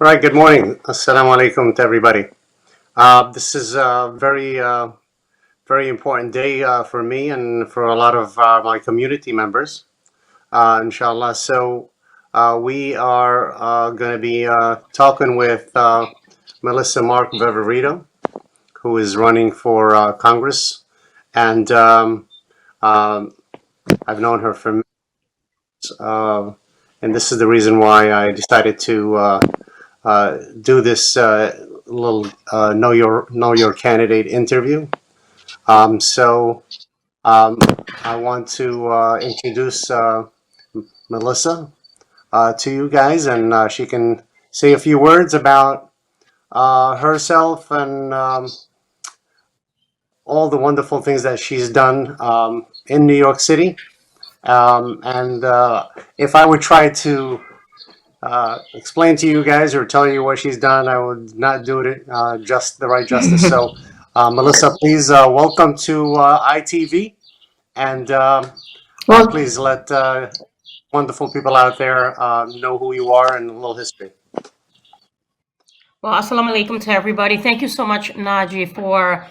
Right, good morning. Assalamu alaikum to everybody. This is a very important day for me and for a lot of my community members, inshallah. So, we are going to be talking with Melissa Mark Viverito, who is running for Congress. And um, I've known her for uh, and this is the reason why I decided to do this little know your candidate interview. So I want to introduce Melissa to you guys, and she can say a few words about herself and all the wonderful things that she's done in New York City. And if I would try to explain to you guys or tell you what she's done, I would not do it just the right justice. So, Melissa, please welcome to ITV, and Well, please let wonderful people out there know who you are and a little history. well, assalamu alaikum to everybody. Thank you so much, Naji, for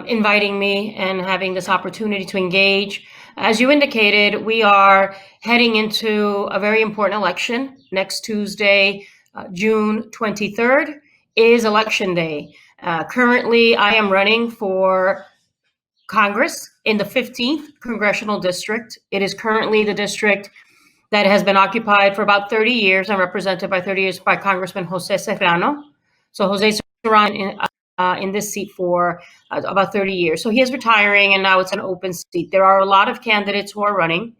inviting me and having this opportunity to engage. As you indicated, we are heading into a very important election. Next Tuesday, June 23rd, is Election Day. Currently, I am running for Congress in the 15th Congressional District. It is currently the district that has been occupied for about 30 years and represented by 30 years by Congressman Jose Serrano. So Jose Serrano in this seat for about 30 years. So he is retiring, and now it's an open seat. There are a lot of candidates who are running,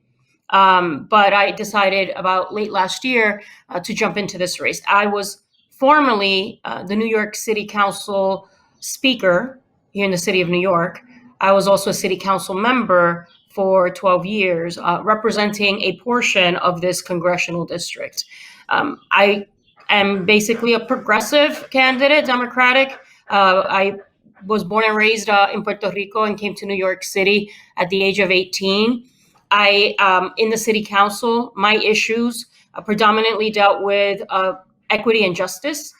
but I decided about late last year to jump into this race. I was formerly the New York City Council Speaker here in the city of New York. I was also a city council member for 12 years, representing a portion of this congressional district. I am basically a progressive candidate, Democratic. I was born and raised in Puerto Rico and came to New York City at the age of 18. In the city council, my issues predominantly dealt with equity and justice,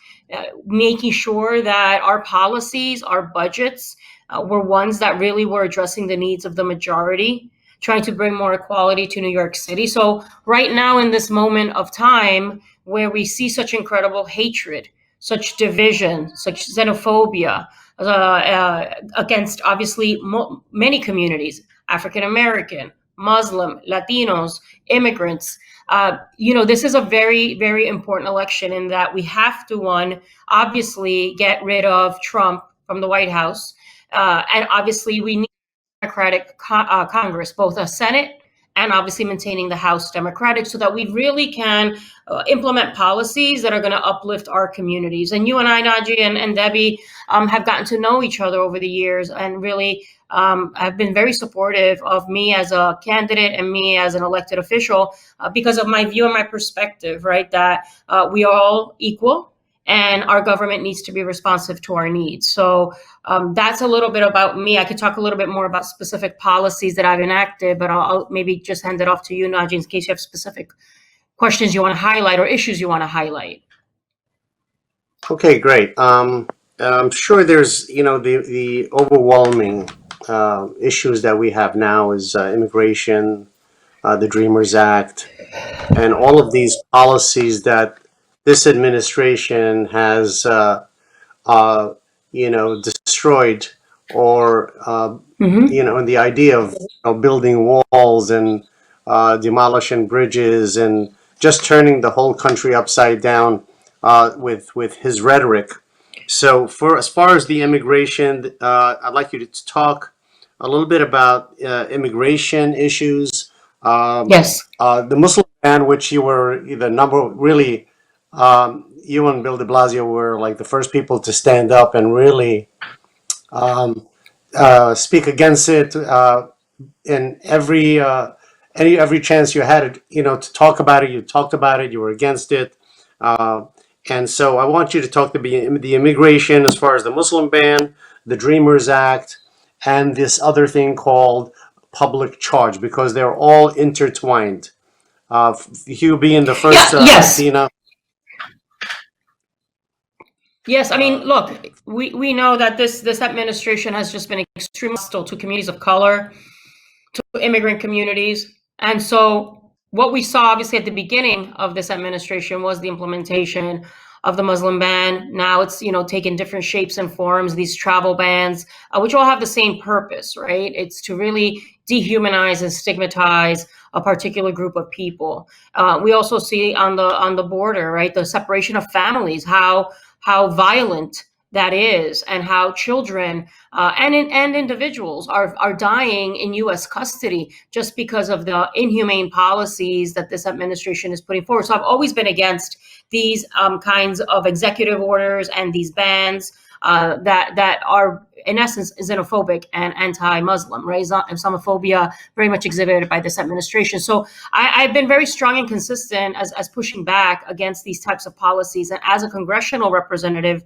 making sure that our policies, our budgets, were ones that really were addressing the needs of the majority, trying to bring more equality to New York City. So right now, in this moment of time where we see such incredible hatred, such division, such xenophobia against obviously many communities, African American, Muslim, Latinos, immigrants. This is a very, very important election in that we have to, one, obviously get rid of Trump from the White House. And obviously, we need a Democratic Congress, both a Senate and obviously maintaining the House Democratic, so that we really can implement policies that are going to uplift our communities. And you and I, Naji and Debbie, have gotten to know each other over the years and really have been very supportive of me as a candidate and me as an elected official because of my view and my perspective, right? That we are all equal and our government needs to be responsive to our needs. So that's a little bit about me. I could talk a little bit more about specific policies that I've enacted, but I'll maybe just hand it off to you, Najee, in case you have specific questions you want to highlight or issues you want to highlight. Okay, great. I'm sure there's the overwhelming issues that we have now is immigration, the Dreamers Act, and all of these policies that this administration has, destroyed, or and the idea of building walls and demolishing bridges and just turning the whole country upside down with his rhetoric. So, for as far as the immigration, I'd like you to talk a little bit about immigration issues. Yes. The Muslim ban, which you were the number really, you and Bill de Blasio were like the first people to stand up and really speak against it in every chance you had, to talk about it. You talked about it. You were against it. And so I want you to talk to the immigration as far as the Muslim ban, the Dreamers Act, and this other thing called public charge, because they're all intertwined. You being the first Yes. Latina. Yes, I mean, look, we know that this administration has just been extremely hostile to communities of color, to immigrant communities. And so what we saw obviously at the beginning of this administration was the implementation of the Muslim ban. Now it's, taken different shapes and forms, these travel bans, which all have the same purpose, right? It's to really dehumanize and stigmatize a particular group of people. We also see on the border, right, the separation of families, how violent that is, and how children and individuals are dying in U.S. custody just because of the inhumane policies that this administration is putting forward. So I've always been against these kinds of executive orders and these bans that are, in essence, xenophobic and anti-Muslim, right? Islamophobia very much exhibited by this administration. So I've been very strong and consistent as pushing back against these types of policies. And as a congressional representative,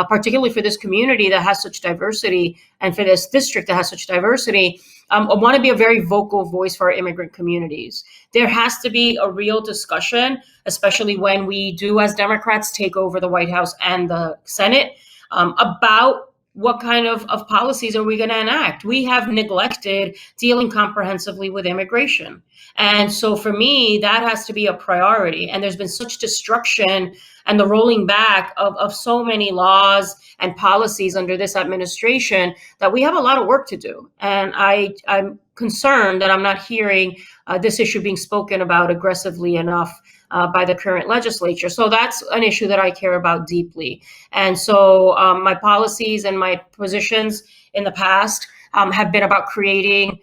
particularly for this community that has such diversity and for this district that has such diversity, I want to be a very vocal voice for our immigrant communities. There has to be a real discussion, especially when we do, as Democrats, take over the White House and the Senate, about what kind of policies are we going to enact? We have neglected dealing comprehensively with immigration. And so for me, that has to be a priority. And there's been such destruction and the rolling back of so many laws and policies under this administration that we have a lot of work to do. And I'm concerned that I'm not hearing this issue being spoken about aggressively enough by the current legislature. So that's an issue that I care about deeply. And so my policies and my positions in the past have been about creating,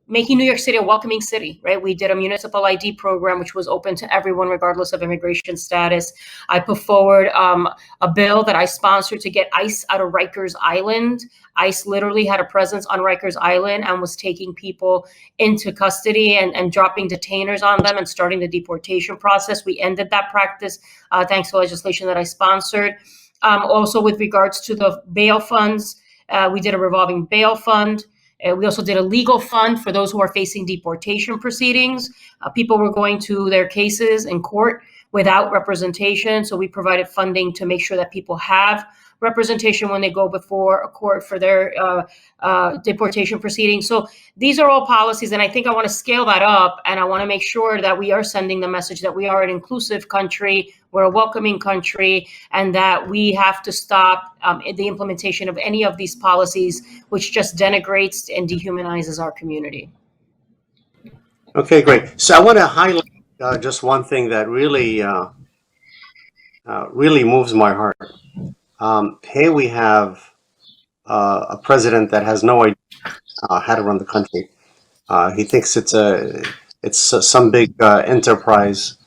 making New York City a welcoming city, right? We did a municipal ID program, which was open to everyone, regardless of immigration status. I put forward a bill that I sponsored to get ICE out of Rikers Island. ICE literally had a presence on Rikers Island and was taking people into custody and dropping detainers on them and starting the deportation process. We ended that practice thanks to legislation that I sponsored. Also, with regards to the bail funds, we did a revolving bail fund. We also did a legal fund for those who are facing deportation proceedings. People were going to their cases in court without representation. So we provided funding to make sure that people have representation when they go before a court for their deportation proceedings. So these are all policies, and I think I want to scale that up, and I want to make sure that we are sending the message that we are an inclusive country, we're a welcoming country, and that we have to stop the implementation of any of these policies, which just denigrates and dehumanizes our community. Okay, great. So I want to highlight just one thing that really moves my heart. Here we have a president that has no idea how to run the country. He thinks it's some big enterprise,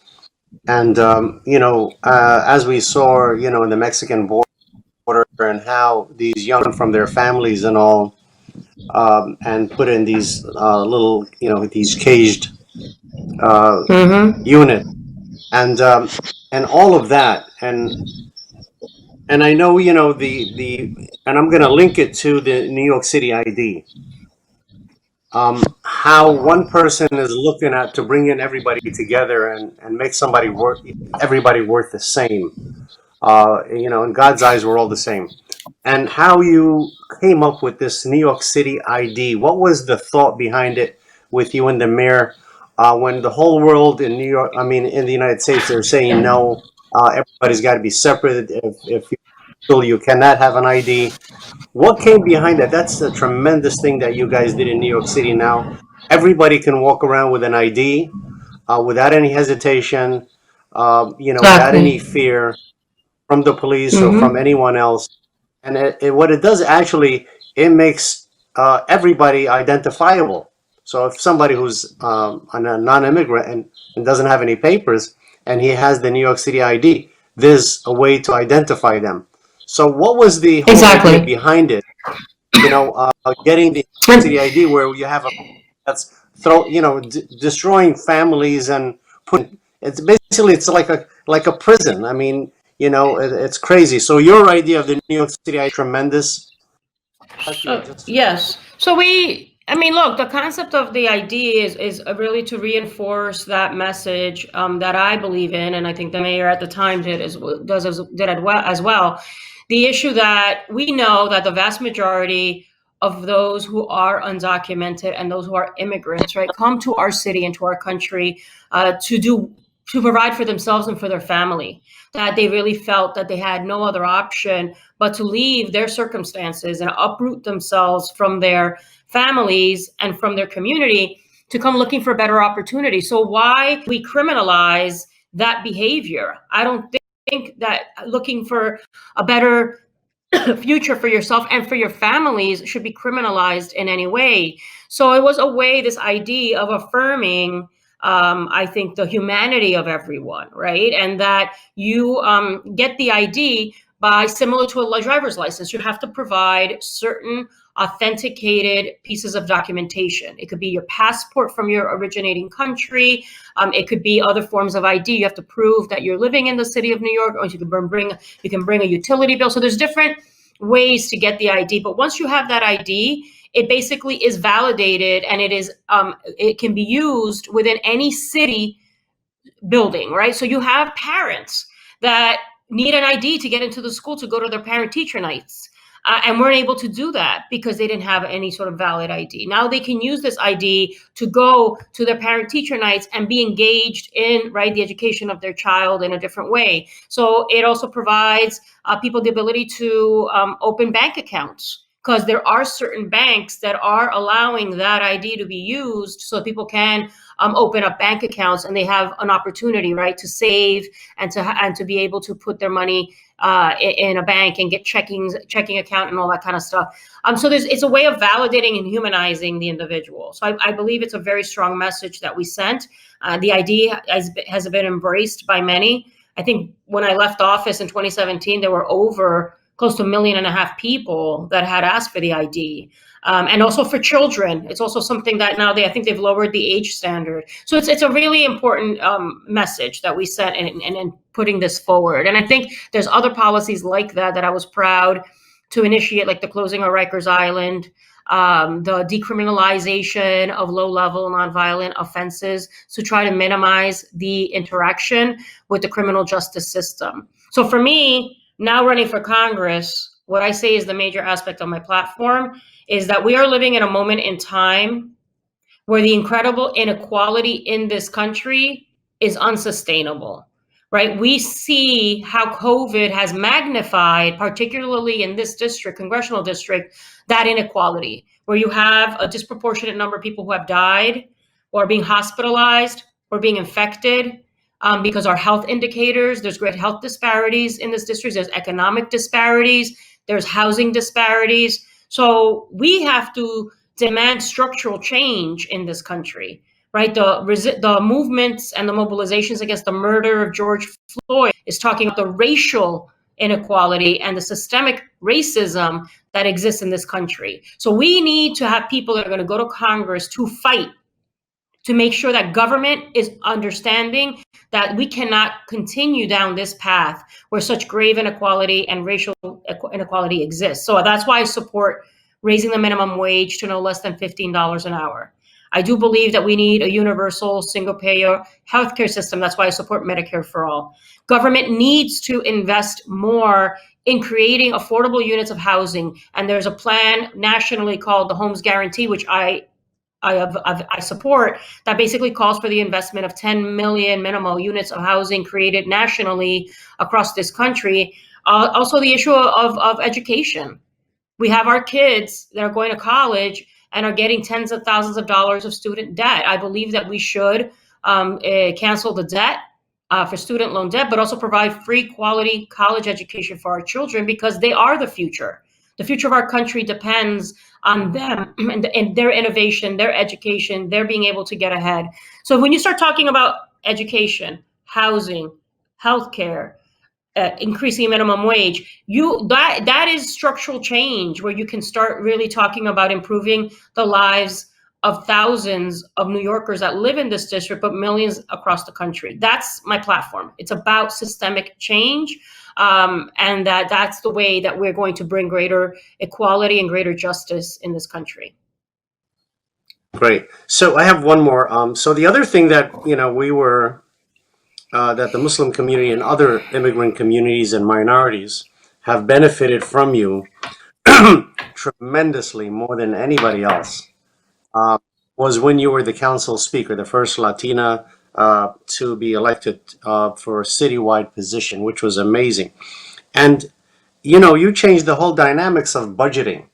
and as we saw, in the Mexican border, and how these young from their families and all, and put in these little, these caged unit, and all of that, and I know, and I'm going to link it to the New York City ID. How one person is looking at to bring in everybody together and make everybody worth the same. In God's eyes, we're all the same. And how you came up with this New York City ID. What was the thought behind it with you and the mayor? When the whole world in New York, in the United States, they're saying no. Everybody's got to be separate. If you cannot have an ID. What came behind that? That's a tremendous thing that you guys did in New York City. Now everybody can walk around with an ID without any hesitation, without any fear from the police or from anyone else. And what it does, actually, it makes everybody identifiable. So if somebody who's a non-immigrant and doesn't have any papers, and he has the New York City ID, there's a way to identify them. So what was the whole idea behind it? Getting the City ID, where you have that's destroying families and it's like a prison. It's crazy. So your idea of the New York City ID is tremendous. Yes. So we I mean, look, the concept of the ID is really to reinforce that message that I believe in, and I think the mayor at the time did as well. The issue that we know that the vast majority of those who are undocumented and those who are immigrants, right, come to our city and to our country to provide for themselves and for their family. That they really felt that they had no other option but to leave their circumstances and uproot themselves from their families and from their community to come looking for better opportunities. So why we criminalize that behavior? I don't think that looking for a better future for yourself and for your families should be criminalized in any way. So it was a way, this idea of affirming, I think, the humanity of everyone, right? And that you get the ID by, similar to a driver's license, you have to provide certain authenticated pieces of documentation. It could be your passport from your originating country. It could be other forms of ID. You have to prove that you're living in the city of New York, or you can bring a utility bill. So there's different ways to get the ID. But once you have that ID, it basically is validated, and it can be used within any city building, right? So you have parents that need an ID to get into the school to go to their parent-teacher nights. And weren't able to do that because they didn't have any sort of valid ID. Now they can use this ID to go to their parent-teacher nights and be engaged in, right, the education of their child in a different way. So it also provides people the ability to open bank accounts, because there are certain banks that are allowing that ID to be used so people can open up bank accounts, and they have an opportunity, right, to save and to be able to put their money in a bank and get checking account and all that kind of stuff. So it's a way of validating and humanizing the individual. So I believe it's a very strong message that we sent. The ID has been embraced by many. I think when I left office in 2017, there were over close to 1.5 million people that had asked for the ID. And also for children, it's also something that now I think they've lowered the age standard. So it's a really important message that we sent in putting this forward. And I think there's other policies like that I was proud to initiate, like the closing of Rikers Island, the decriminalization of low-level nonviolent offenses to try to minimize the interaction with the criminal justice system. So for me, now running for Congress, what I say is the major aspect of my platform is that we are living in a moment in time where the incredible inequality in this country is unsustainable, right? We see how COVID has magnified, particularly in this district, congressional district, that inequality, where you have a disproportionate number of people who have died or being hospitalized or being infected, because our health indicators, there's great health disparities in this district, there's economic disparities, there's housing disparities. So we have to demand structural change in this country, right? The movements and the mobilizations against the murder of George Floyd is talking about the racial inequality and the systemic racism that exists in this country. So we need to have people that are going to go to Congress to fight to make sure that government is understanding that we cannot continue down this path where such grave inequality and racial inequality exists. So that's why I support raising the minimum wage to no less than $15 an hour. I do believe that we need a universal single-payer healthcare system. That's why I support Medicare for all. Government needs to invest more in creating affordable units of housing. And there's a plan nationally called the Homes Guarantee, which I support, that basically calls for the investment of 10 million minimum units of housing created nationally across this country. Also, the issue of education. We have our kids that are going to college and are getting tens of thousands of dollars of student debt. I believe that we should cancel the debt for student loan debt, but also provide free quality college education for our children, because they are the future. The future of our country depends on them and their innovation, their education, their being able to get ahead. So when you start talking about education, housing, healthcare, increasing minimum wage, that is structural change, where you can start really talking about improving the lives of thousands of New Yorkers that live in this district, but millions across the country. That's my platform. It's about systemic change. And that's the way that we're going to bring greater equality and greater justice in this country. Great. So I have one more. So the other thing that we were that the Muslim community and other immigrant communities and minorities have benefited from you tremendously more than anybody else uh, was when you were the council speaker, the first Latina to be elected for a citywide position, which was amazing. And you changed the whole dynamics of budgeting,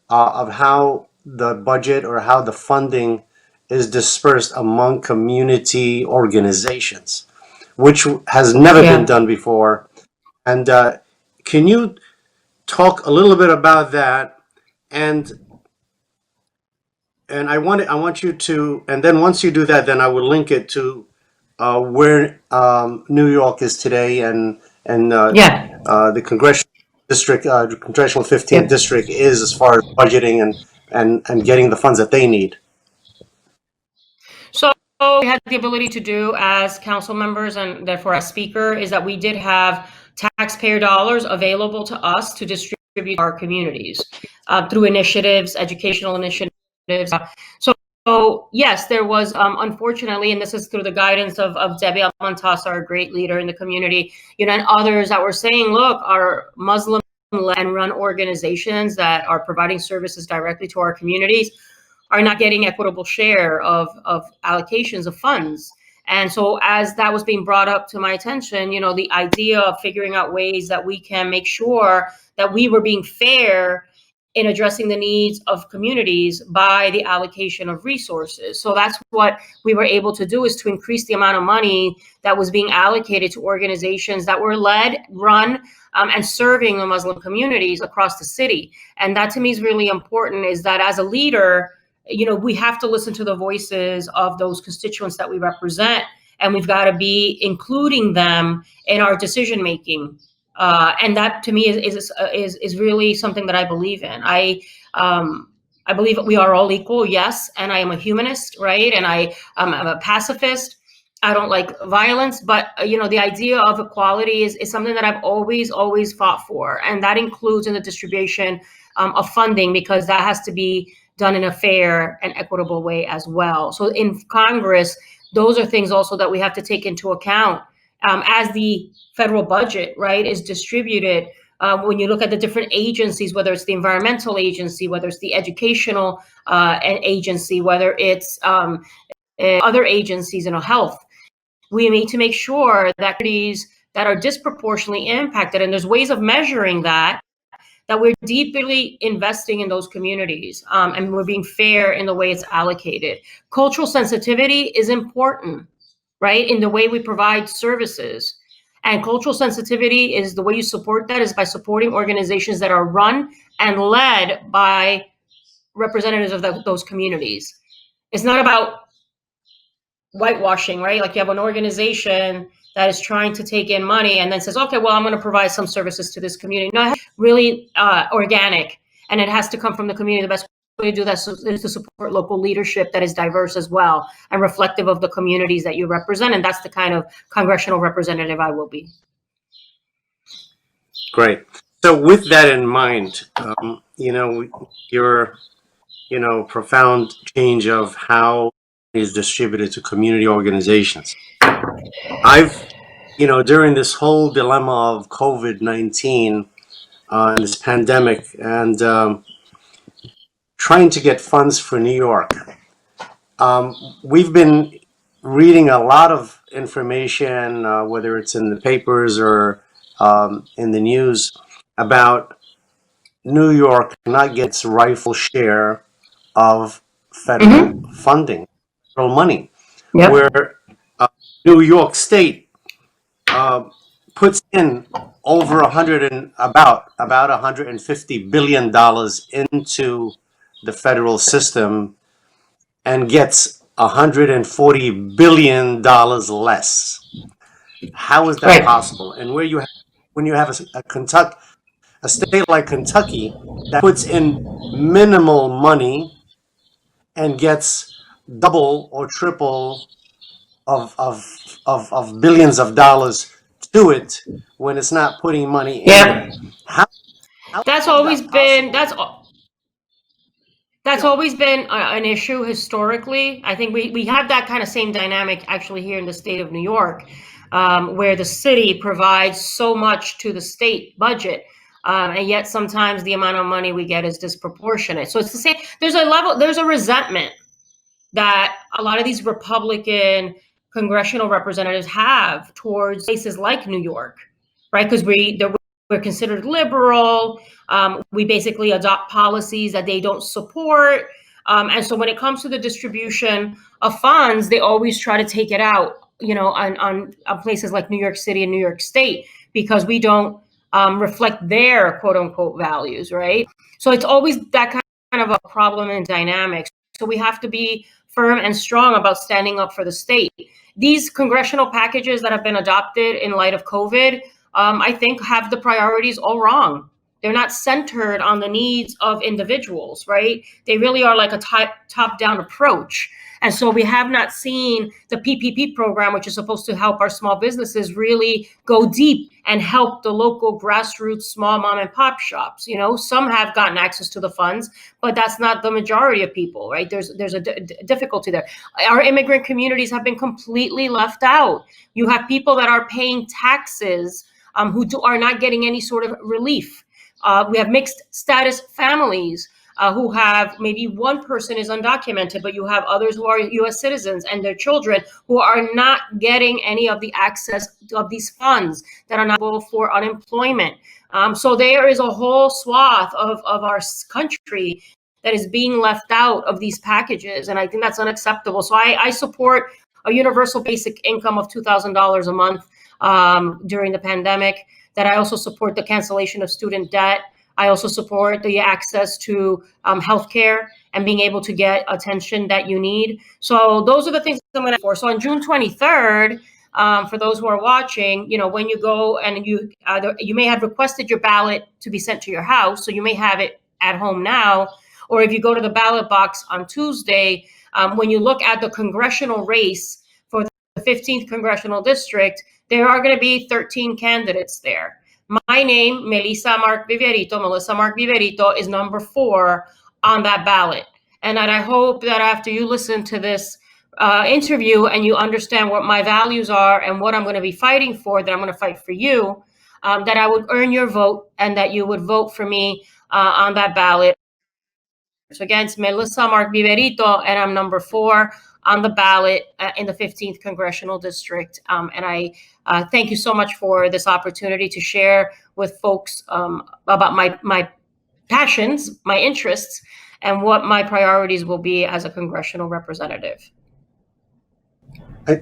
of how the budget or how the funding is dispersed among community organizations, which has never been Yeah. done before. And can you talk a little bit about that? And I want you to, and then once you do that, then I will link it to where New York is today, and Yeah. the congressional 15th Yep. district is as far as budgeting and getting the funds that they need. So we had the ability to do as council members and therefore as speaker is that we did have taxpayer dollars available to us to distribute to our communities through initiatives, educational initiatives. So yes, there was unfortunately, and this is through the guidance of Debbie Almantas, our great leader in the community, and others that were saying, look, our Muslim and run organizations that are providing services directly to our communities are not getting equitable share of allocations of funds. And so as that was being brought up to my attention, the idea of figuring out ways that we can make sure that we were being fair in addressing the needs of communities by the allocation of resources. So that's what we were able to do, is to increase the amount of money that was being allocated to organizations that were led, run, and serving the Muslim communities across the city. And that to me is really important, is that as a leader, we have to listen to the voices of those constituents that we represent, and we've got to be including them in our decision making. And that to me is really something that I believe in. I believe that we are all equal, yes, and I am a humanist, right? And I'm a pacifist. I don't like violence, but the idea of equality is something that I've always fought for, and that includes in the distribution of funding, because that has to be done in a fair and equitable way as well. So in Congress, those are things also that we have to take into account as the federal budget, right, is distributed. When you look at the different agencies, whether it's the environmental agency, whether it's the educational agency, whether it's other agencies in health, we need to make sure that these that are disproportionately impacted, and there's ways of measuring that we're deeply investing in those communities, and we're being fair in the way it's allocated. Cultural sensitivity is important, right, in the way we provide services. And cultural sensitivity is the way you support that is by supporting organizations that are run and led by representatives of those communities. It's not about whitewashing, right? Like you have an organization that is trying to take in money and then says, okay, well, I'm going to provide some services to this community. No, it's really organic, and it has to come from the community. The best way to do that is to support local leadership that is diverse as well and reflective of the communities that you represent. And that's the kind of congressional representative I will be. Great. So with that in mind, your profound change of how is distributed to community organizations. I've during this whole dilemma of COVID-19 and this pandemic, and trying to get funds for New York, we've been reading a lot of information, whether it's in the papers or in the news, about New York not getting its rightful share of federal Mm-hmm. funding, federal money, Yep. where New York State puts in over 100 and about 150 billion dollars into the federal system and gets 140 billion dollars less. How is that Right. possible? And when you have a state like Kentucky that puts in minimal money and gets double or triple of billions of dollars to it when it's not putting money in there. Yep. How, how That's is always that been possible? that's That's always been an issue historically. I think we have that kind of same dynamic actually here in the state of New York, where the city provides so much to the state budget, and yet sometimes the amount of money we get is disproportionate. So it's the same. There's a resentment that a lot of these Republican congressional representatives have towards places like New York, right? Because we're considered liberal. We basically adopt policies that they don't support. And so when it comes to the distribution of funds, they always try to take it out, on places like New York City and New York State, because we don't reflect their quote unquote values, right? So it's always that kind of a problem and dynamic. So we have to be firm and strong about standing up for the state. These congressional packages that have been adopted in light of COVID, I think, have the priorities all wrong. They're not centered on the needs of individuals, right? They really are like a top-down approach. And so we have not seen the PPP program, which is supposed to help our small businesses, really go deep and help the local grassroots small mom and pop shops. Some have gotten access to the funds, but that's not the majority of people, right? There's a difficulty there. Our immigrant communities have been completely left out. You have people that are paying taxes who are not getting any sort of relief. We have mixed status families who have maybe one person is undocumented, but you have others who are U.S. citizens and their children who are not getting any of the access of these funds that are not able for unemployment. So there is a whole swath of our country that is being left out of these packages, and I think that's unacceptable. So I support a universal basic income of $2,000 a month during the pandemic. That I also support the cancellation of student debt. I also support the access to healthcare and being able to get attention that you need. So those are the things I'm going to for. So on June 23rd, for those who are watching, when you go and you may have requested your ballot to be sent to your house, so you may have it at home now, or if you go to the ballot box on Tuesday, when you look at the congressional race for the 15th congressional district, there are going to be 13 candidates there. My name, Melissa Mark Viverito, is number 4 on that ballot. And I hope that after you listen to this interview and you understand what my values are and what I'm going to be fighting for, that I'm going to fight for you, that I would earn your vote and that you would vote for me on that ballot. So again, it's Melissa Mark Viverito, and I'm number 4 on the ballot in the 15th congressional district. And I thank you so much for this opportunity to share with folks about my passions, my interests, and what my priorities will be as a congressional representative.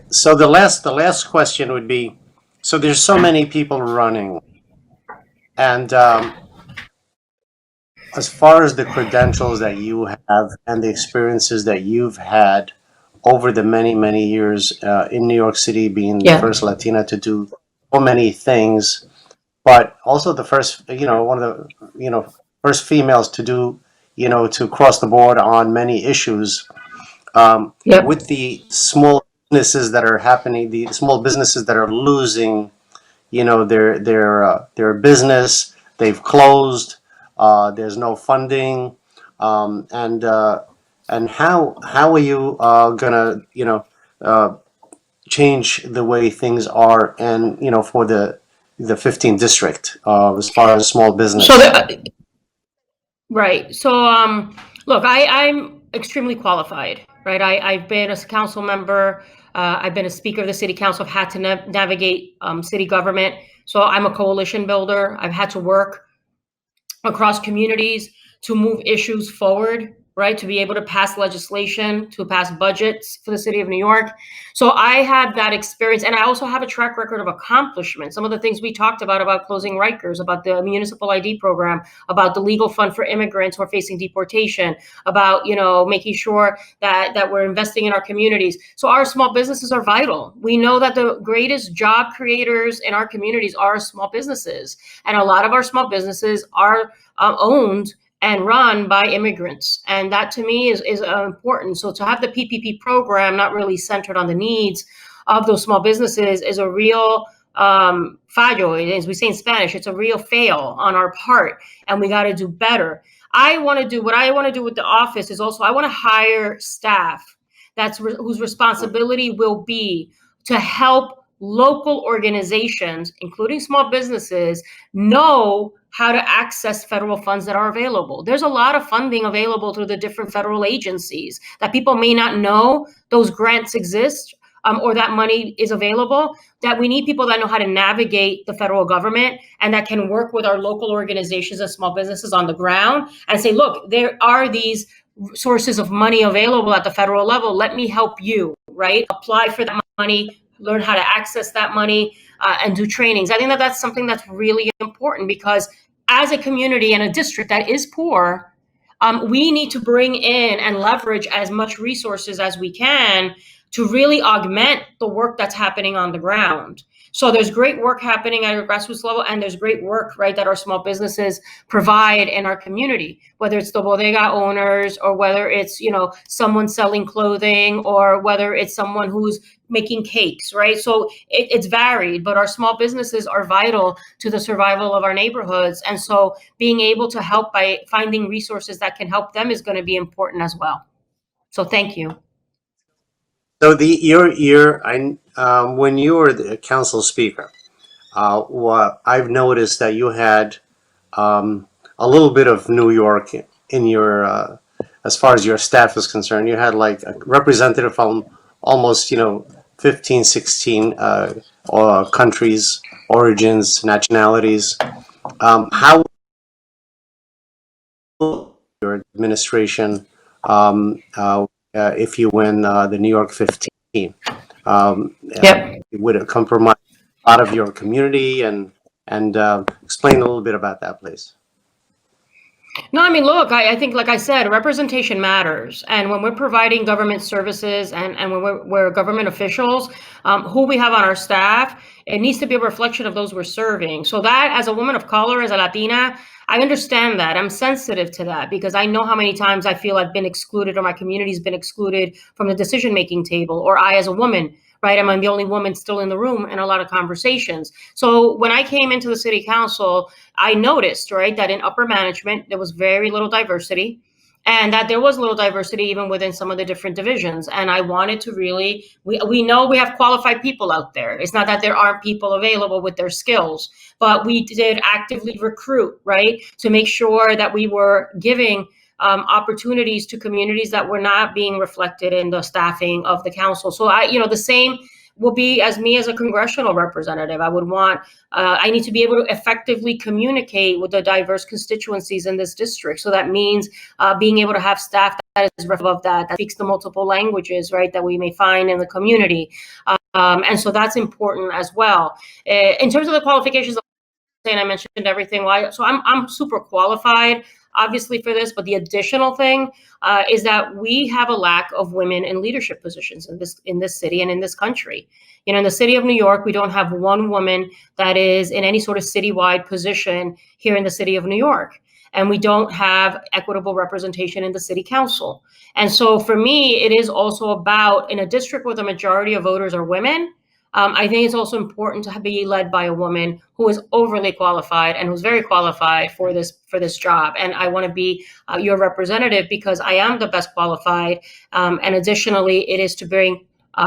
So the last question would be, so there's so many people running, and as far as the credentials that you have and the experiences that you've had over the many years in New York City, being the first Latina to do so many things, but also the first, one of the, first females to do, to cross the board on many issues. With the small businesses that are happening, the small businesses that are losing, their business, they've closed. There's no funding, and how are you gonna change the way things are, and for the 15th district as far as small business? Right. So look, I'm extremely qualified, right? I've been a council member. I've been a speaker of the city council. I've had to navigate city government. So I'm a coalition builder. I've had to work across communities to move issues forward, right? To be able to pass legislation, to pass budgets for the city of New York. So I have that experience, and I also have a track record of accomplishment. Some of the things we talked about closing Rikers, about the municipal ID program, about the legal fund for immigrants who are facing deportation, about, making sure that we're investing in our communities. So our small businesses are vital. We know that the greatest job creators in our communities are small businesses. And a lot of our small businesses are owned and run by immigrants. And that to me is important. So to have the PPP program not really centered on the needs of those small businesses is a real fallo. As we say in Spanish, it's a real fail on our part, and we got to do better. I want to do what I want to do with the office is also I want to hire staff whose responsibility will be to help local organizations, including small businesses, know how to access federal funds that are available. There's a lot of funding available through the different federal agencies that people may not know those grants exist, or that money is available, that we need people that know how to navigate the federal government and that can work with our local organizations and small businesses on the ground and say, look, there are these sources of money available at the federal level. Let me help you, right? Apply for that money, learn how to access that money, and do trainings. I think that that's something that's really important because as a community and a district that is poor, we need to bring in and leverage as much resources as we can to really augment the work that's happening on the ground. So there's great work happening at a grassroots level, and there's great work, right, that our small businesses provide in our community, whether it's the bodega owners or whether it's, someone selling clothing or whether it's someone who's making cakes, right? So it's varied, but our small businesses are vital to the survival of our neighborhoods. And so being able to help by finding resources that can help them is going to be important as well. So thank you. So when you were the council speaker, what I've noticed that you had a little bit of New York in your, as far as your staff is concerned. You had like a representative from almost 15, 16 countries, origins, nationalities. How will your administration, if you win the New York 15, Yep. would it compromise a lot of your community? And explain a little bit about that, please. No, I mean, look, I think, like I said, representation matters. And when we're providing government services and when we're government officials, who we have on our staff, it needs to be a reflection of those we're serving. So that, as a woman of color, as a Latina, I understand that. I'm sensitive to that because I know how many times I feel I've been excluded or my community's been excluded from the decision-making table, or I, as a woman, right? I'm the only woman still in the room in a lot of conversations. So when I came into the city council, I noticed, right, that in upper management, there was very little diversity and that there was little diversity even within some of the different divisions. And I wanted to really, we know we have qualified people out there. It's not that there aren't people available with their skills, but we did actively recruit, right, to make sure that we were giving opportunities to communities that were not being reflected in the staffing of the council. So the same will be as me as a congressional representative. I would want, I need to be able to effectively communicate with the diverse constituencies in this district. So that means being able to have staff that is reflective of that speaks the multiple languages, right, that we may find in the community. And so that's important as well. In terms of the qualifications, and I mentioned everything. So I'm super qualified, obviously, for this. But the additional thing is that we have a lack of women in leadership positions in this city and in this country. In the city of New York, we don't have one woman that is in any sort of citywide position here in the city of New York. And we don't have equitable representation in the city council. And so for me, it is also about, in a district where the majority of voters are women, I think it's also important to be led by a woman who is overly qualified and who's very qualified for this job. And I want to be your representative because I am the best qualified. And additionally, it is to bring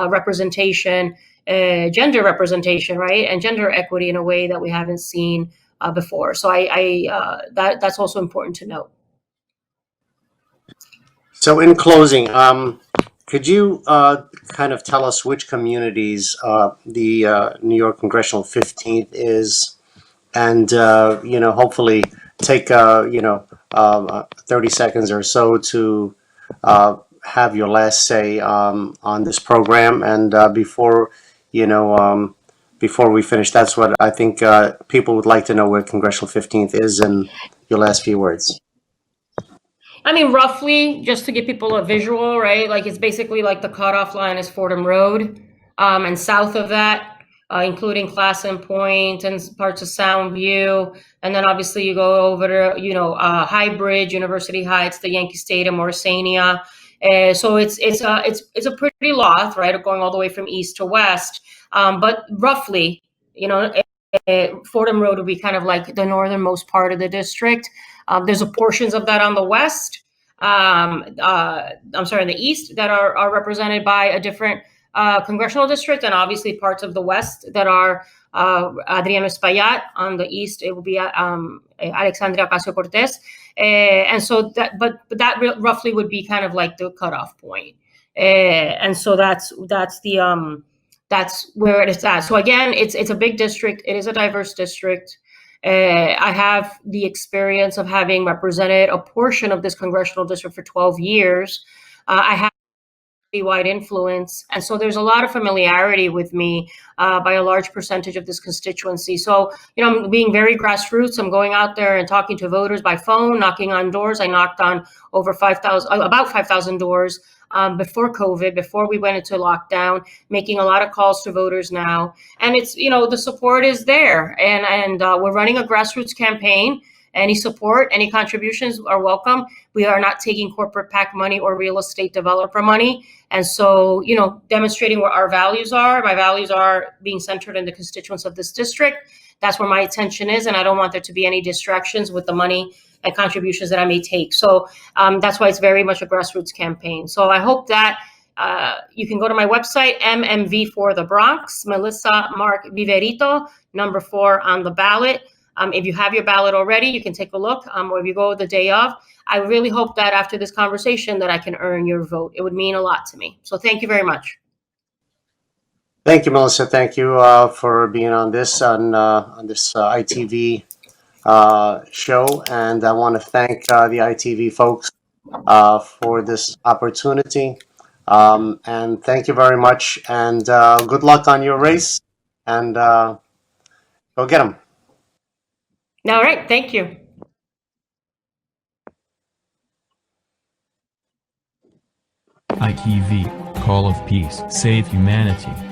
representation, gender representation, right, and gender equity in a way that we haven't seen before. So that's also important to note. So in closing, could you kind of tell us which communities the New York Congressional 15th is, and hopefully take 30 seconds or so to have your last say on this program. And before we finish, that's what I think people would like to know, where Congressional 15th is, and your last few words. I mean, roughly, just to give people a visual, right? Like, it's basically like the cutoff line is Fordham Road, and south of that, including Classen Point and parts of Soundview, and then obviously you go over to High Bridge, University Heights, the Yankee Stadium, Orsania. So it's a pretty lot, right? Going all the way from east to west, but roughly, Fordham Road would be kind of like the northernmost part of the district. There's portions of that on the west. I'm sorry, in the east that are represented by a different congressional district, and obviously parts of the west that are Adriano Espaillat. On the east, it will be Alexandria Ocasio-Cortez. And so that, but that roughly would be kind of like the cutoff point. And so that's where it is at. So again, it's a big district. It is a diverse district. I have the experience of having represented a portion of this congressional district for 12 years. I have wide influence, and so there's a lot of familiarity with me by a large percentage of this constituency. So, I'm being very grassroots. I'm going out there and talking to voters by phone, knocking on doors. I knocked on about 5,000 doors before COVID, before we went into lockdown, making a lot of calls to voters now. And it's, the support is there, and we're running a grassroots campaign. Any support, any contributions are welcome. We are not taking corporate PAC money or real estate developer money. And so, demonstrating what our values are. My values are being centered in the constituents of this district. That's where my attention is. And I don't want there to be any distractions with the money and contributions that I may take. So that's why it's very much a grassroots campaign. So I hope that you can go to my website, MMV for the Bronx, Melissa Mark Viverito, number 4 on the ballot. If you have your ballot already, you can take a look, or if you go the day of. I really hope that after this conversation that I can earn your vote. It would mean a lot to me. So thank you very much. Thank you, Melissa. Thank you for being on this ITV show, and I want to thank the ITV folks for this opportunity. And thank you very much, and good luck on your race, and go get them. All right, thank you. ITV, Call of Peace, Save Humanity.